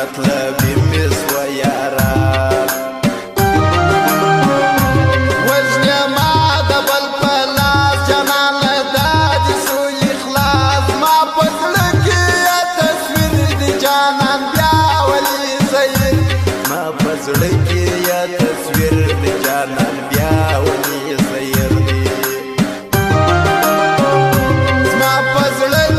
مطلبي مسوى ياران وجني ما دبل بلاس جنان لدادي سوي إخلاص ما بطلك يا تصوير دي جانان بيا ولي سيد ما بطلك يا تصوير دي جانان بيا ولي سيد ما بطلك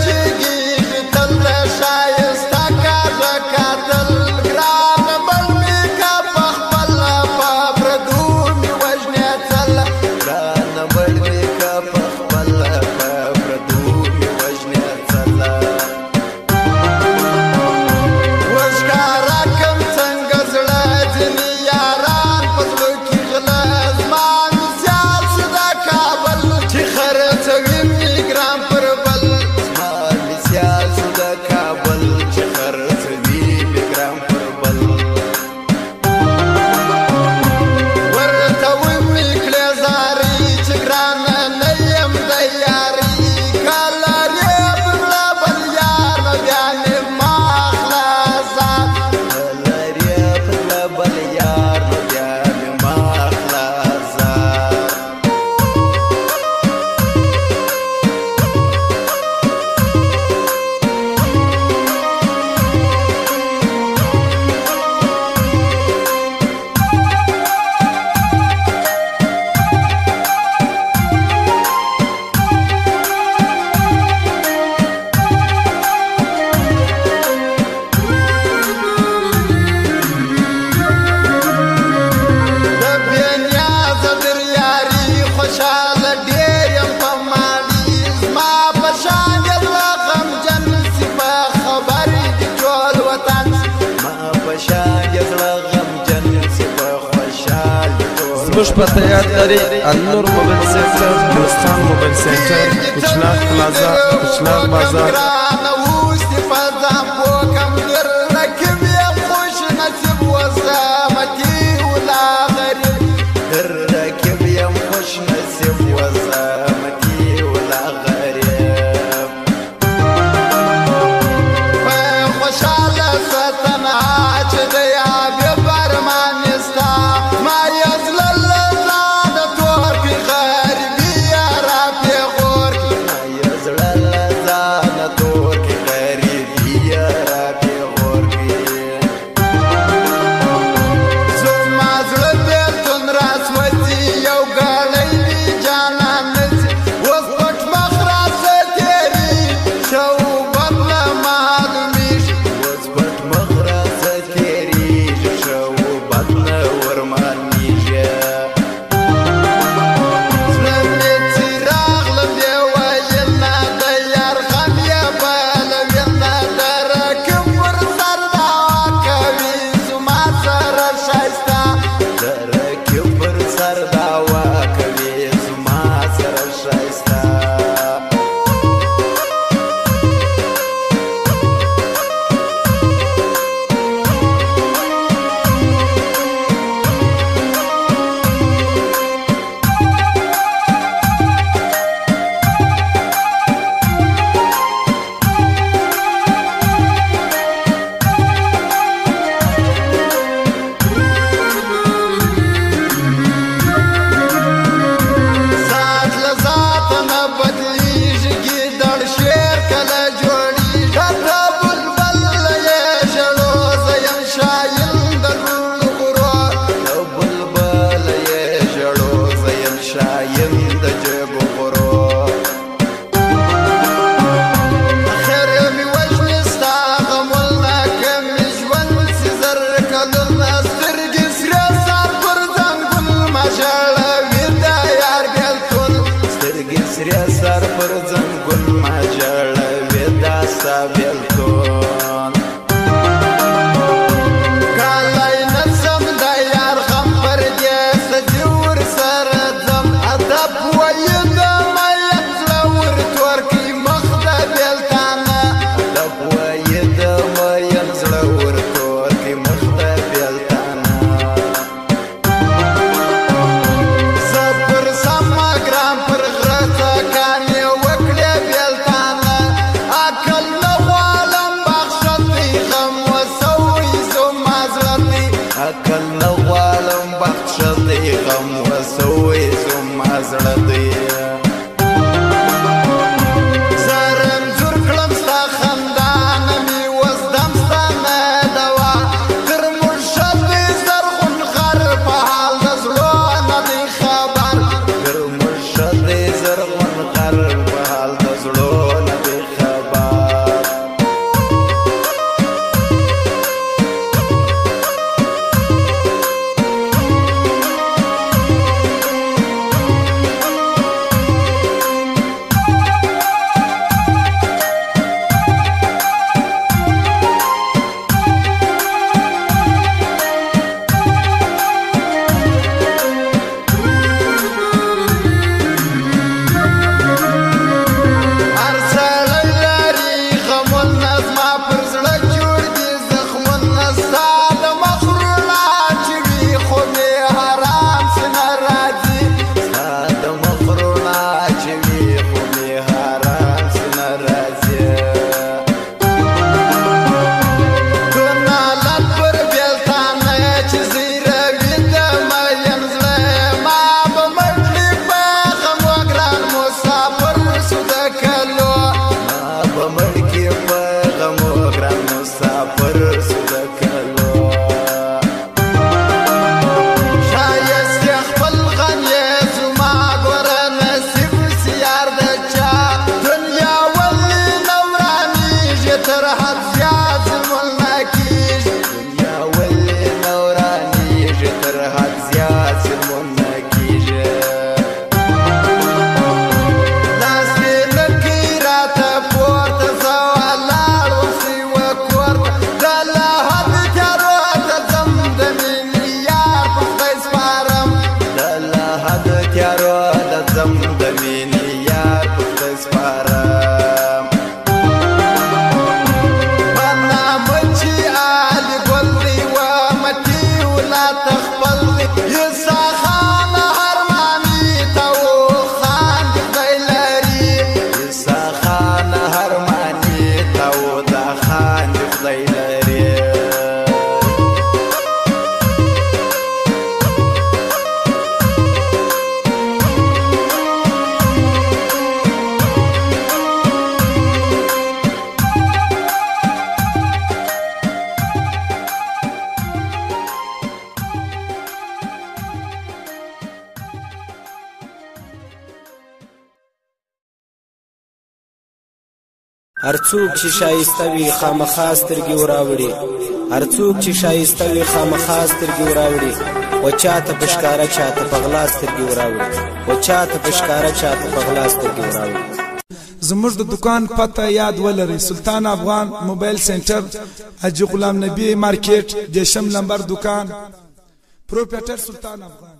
زموږ پته یاد لري النور موبایل سنټر ګلستان موبایل سنټر کچلاغ پلازا کچلاغ بازار شو بدل معلوميش وزبط مغرزة تيري عقل نغوالم بخشل دی غم وسوی زما زړه دی زرم زور کړم ستا خندان می وزدم ستا نه دوا تر مرشد زرغون غر په حال د زړه نه دی خبر تر مرشد زرغون غر په حال د زړه نه دی خبر هرڅوک چې شایسته وي خامخا سترګې وراوړي هر څوک چې شایسته وي خامخا سترګې وراوړي و چاته په ښکاره چاته په غلا سترګې وراوړي و چاته په ښکاره چاته په غلا سترګې وراوړي زموږ د دکان پته یاد ولرئ سلطان افغان موبایل سنټر حاجی غلام نبی مارکیټ 10 نمبر دکان پروپرایټر سلطان افغان